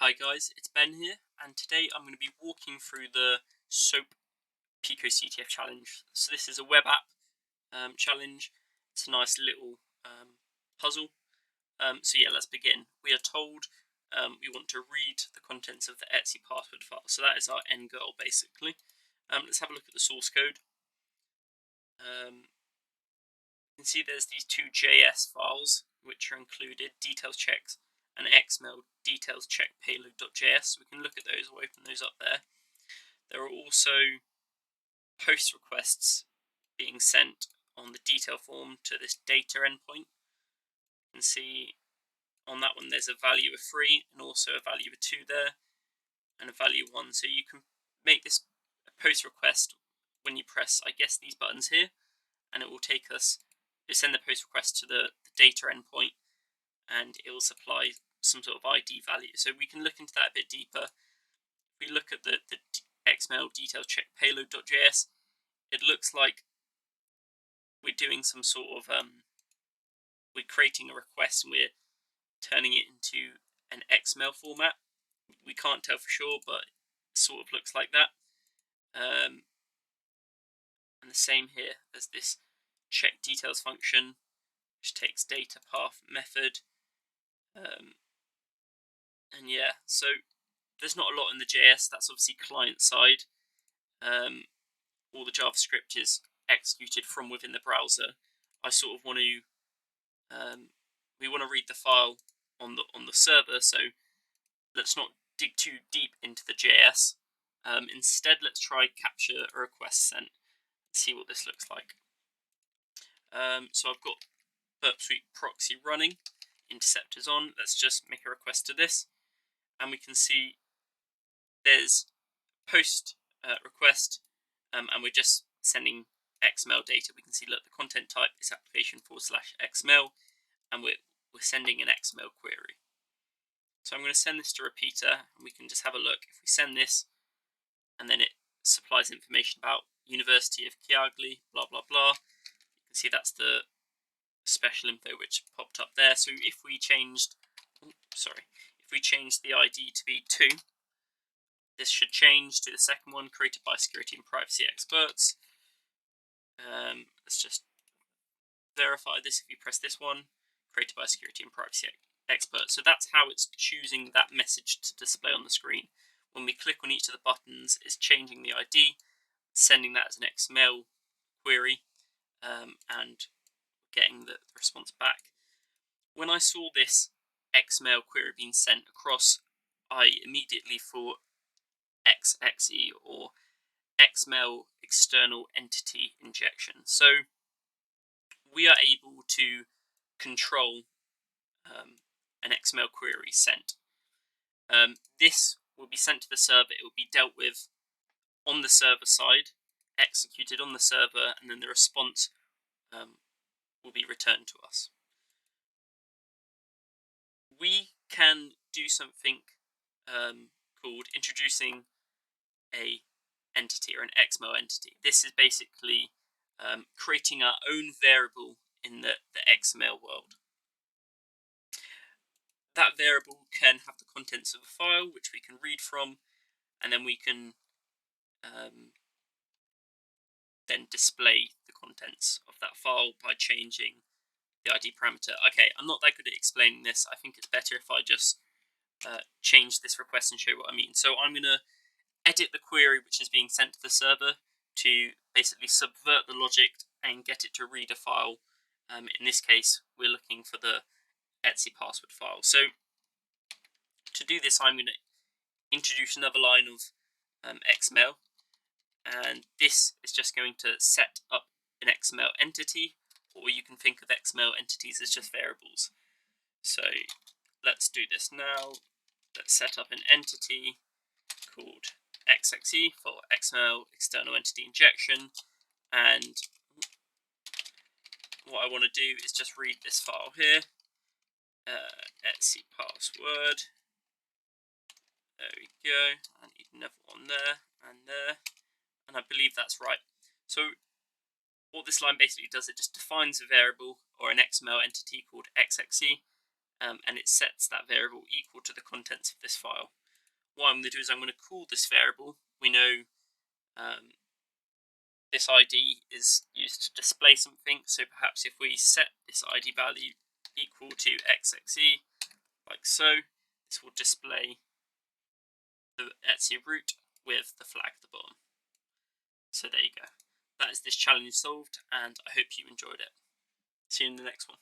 Hi guys, it's Ben here, and today I'm going to be walking through the SOAP PicoCTF challenge. So this is a web app challenge. It's a nice little puzzle. So yeah, let's begin. We are told we want to read the contents of the XXE password file. So that is our end goal, basically. Let's have a look at the source code. You can see there's these two JS files which are included, details checks and XML details check payload.js. We can look at those or open those up there. There are also post requests being sent on the detail form to this data endpoint. You can see on that one there's a value of 3 and also a value of 2 there and a value 1. So you can make this post request when you press, I guess, these buttons here, and it will take us, it'll send the post request to the data endpoint and it will supply some sort of ID value. So we can look into that a bit deeper. If we look at the XML details check payload.js, it looks like we're doing some sort of we're creating a request and we're turning it into an XML format. We can't tell for sure, but it sort of looks like that. And the same here. There's this check details function which takes data path method. And yeah, so there's not a lot in the JS. That's obviously client side. All the JavaScript is executed from within the browser. I sort of want to we want to read the file on the server, so let's not dig too deep into the JS. Instead, let's try capture a request sent and see what this looks like. So I've got Burp Suite proxy running, interceptors on. Let's just make a request to this, and we can see there's post request, and we're just sending XML data. We can see, look, the content type is application/XML, and we're sending an XML query. So I'm going to send this to repeater, and we can just have a look. If we send this, and then it supplies information about University of Chiagli, blah blah blah. You can see that's the special info which popped up there. So if we changed, if we changed the ID to be 2, this should change to the second one, created by security and privacy experts. Let's just verify this. If you press this one, created by security and privacy experts. So that's how it's choosing that message to display on the screen. When we click on each of the buttons, it's changing the ID, sending that as an XML query, and getting the response back. When I saw this XML query being sent across, I immediately thought XXE, or XML external entity injection. So we are able to control an XML query sent. This will be sent to the server. It will be dealt with on the server side, executed on the server, and then the response will be returned to us. We can do something called introducing a entity, or an XML entity. This is basically creating our own variable in the XML world. That variable can have the contents of a file which we can read from, and then we can then display the contents of that file by changing the ID parameter. Okay, I'm not that good at explaining this. I think it's better if I just change this request and show what I mean. So I'm going to edit the query which is being sent to the server to basically subvert the logic and get it to read a file. In this case, we're looking for the XXE password file. So to do this, I'm going to introduce another line of XML, and this is just going to set up an XML entity, or you can think of XML entities as just variables. So let's do this now. Let's set up an entity called XXE for XML external entity injection, and what I want to do is just read this file here, XXE password. There we go. I need another one there, and I believe that's right. So what this line basically does, it just defines a variable or an XML entity called XXE, and it sets that variable equal to the contents of this file. What I'm going to do is I'm going to call this variable. We know this ID is used to display something, so perhaps if we set this ID value equal to XXE, like so, this will display the XXE root with the flag at the bottom. So there you go. That is this challenge solved, and I hope you enjoyed it. See you in the next one.